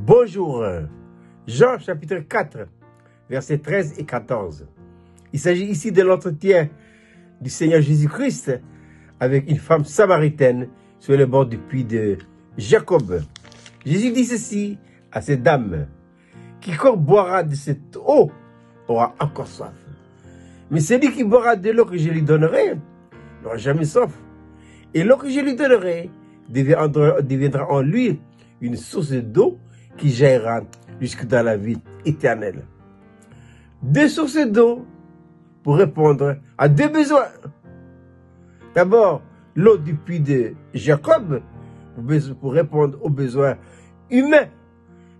Bonjour. Jean chapitre 4, versets 13 et 14. Il s'agit ici de l'entretien du Seigneur Jésus-Christ avec une femme samaritaine sur le bord du puits de Jacob. Jésus dit ceci à cette dame: quiconque boira de cette eau aura encore soif. Mais celui qui boira de l'eau que je lui donnerai n'aura jamais soif. Et l'eau que je lui donnerai deviendra en lui une source d'eau qui jaillira jusque dans la vie éternelle. Deux sources d'eau pour répondre à deux besoins. D'abord, l'eau du puits de Jacob pour répondre aux besoins humains.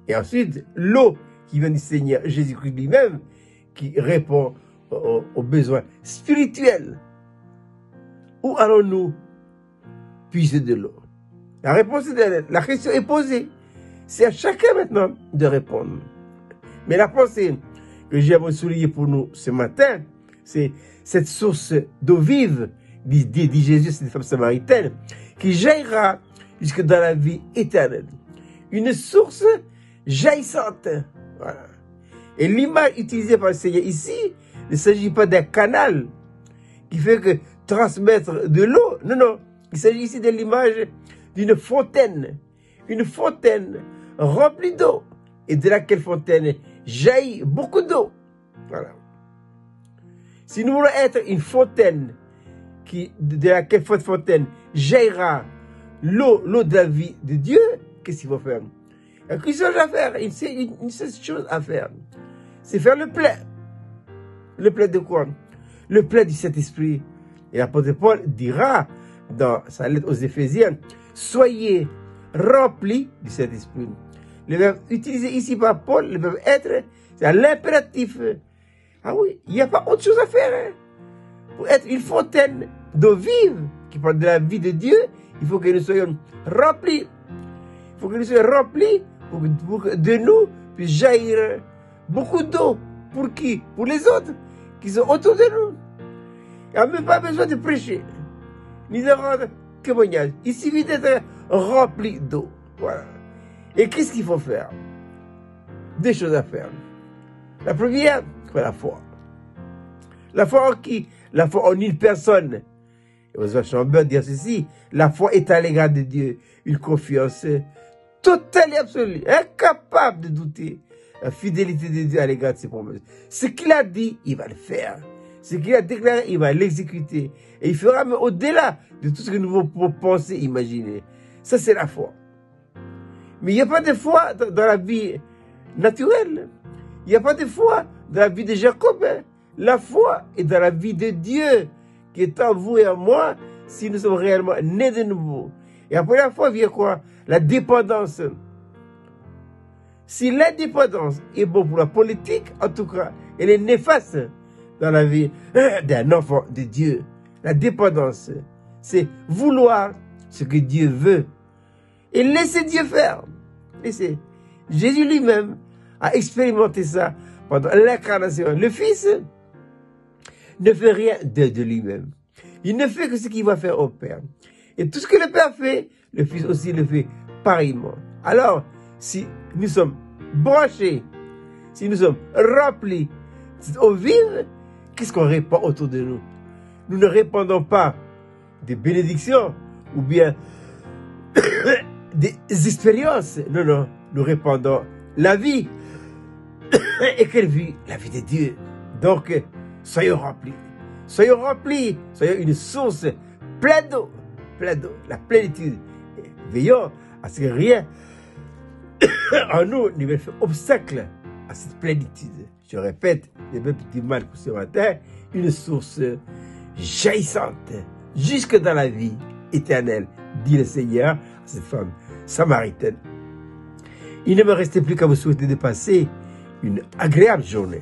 Et ensuite, l'eau qui vient du Seigneur Jésus-Christ lui-même qui répond aux besoins spirituels. Où allons-nous puiser de l'eau? La réponse est la question est posée. C'est à chacun maintenant de répondre. Mais la pensée que j'aimerais souligner pour nous ce matin, c'est cette source d'eau vive, dit Jésus, cette femme samaritaine, qui jaillira jusque dans la vie éternelle. Une source jaillissante. Voilà. Et l'image utilisée par le Seigneur ici, il ne s'agit pas d'un canal qui fait que transmettre de l'eau. Non, non. Il s'agit ici de l'image d'une fontaine. Une fontaine remplie d'eau. Et de laquelle fontaine jaillit beaucoup d'eau. Voilà. Si nous voulons être une fontaine de laquelle fontaine jaillira l'eau de la vie de Dieu, qu'est-ce qu'il faut faire? Il y a qu'une chose à faire. Une seule chose à faire. C'est faire le plein. Le plein de quoi? Le plein du Saint-Esprit. Et l'apôtre Paul dira dans sa lettre aux Éphésiens: soyez remplis du Saint-Esprit. Le verbe utilisé ici par Paul, le verbe être, c'est à l'impératif. Ah oui, il n'y a pas autre chose à faire. Hein. Pour être une fontaine d'eau vive qui parle de la vie de Dieu, il faut que nous soyons remplis. Il faut que nous soyons remplis pour que de nous puisse jaillir beaucoup d'eau. Pour qui? Pour les autres qui sont autour de nous. Il n'y a même pas besoin de prêcher, ni de rendre témoignage. Il suffit d'être rempli d'eau. Voilà. Et qu'est-ce qu'il faut faire? Deux choses à faire. La première, c'est la foi. La foi en qui? La foi en une personne. Et Oswald Chambers dit ceci: la foi est à l'égard de Dieu une confiance totale et absolue, incapable de douter la fidélité de Dieu à l'égard de ses promesses. Ce qu'il a dit, il va le faire. Ce qu'il a déclaré, il va l'exécuter. Et il fera même au-delà de tout ce que nous pouvons penser, imaginer. Ça, c'est la foi. Mais il n'y a pas de foi dans la vie naturelle. Il n'y a pas de foi dans la vie de Jacob. La foi est dans la vie de Dieu, qui est en vous et en moi, si nous sommes réellement nés de nouveau. Et après la foi vient quoi? La dépendance. Si l'indépendance est bonne pour la politique, en tout cas, elle est néfaste dans la vie d'un enfant de Dieu. La dépendance, c'est vouloir ce que Dieu veut. Et laisser Dieu faire. Laissez. Jésus lui-même a expérimenté ça pendant l'incarnation. Le Fils ne fait rien de lui-même. Il ne fait que ce qu'il va faire au Père. Et tout ce que le Père fait, le Fils aussi le fait pareillement. Alors, si nous sommes branchés, si nous sommes remplis au vive, qu'est-ce qu'on répand autour de nous? Nous ne répandons pas des bénédictions ou bien des expériences. Non, non. Nous répandons la vie. Et quelle vie? La vie de Dieu. Donc, soyons remplis. Soyons remplis. Soyons une source pleine d'eau. Pleine d'eau. La plénitude. Et veillons à ce que rien en nous ne me fait obstacle à cette plénitude. Je répète, les mêmes petits mal pour ce matin, une source jaillissante jusque dans la vie éternelle, dit le Seigneur à cette femme samaritaine. Il ne me restait plus qu'à vous souhaiter de passer une agréable journée.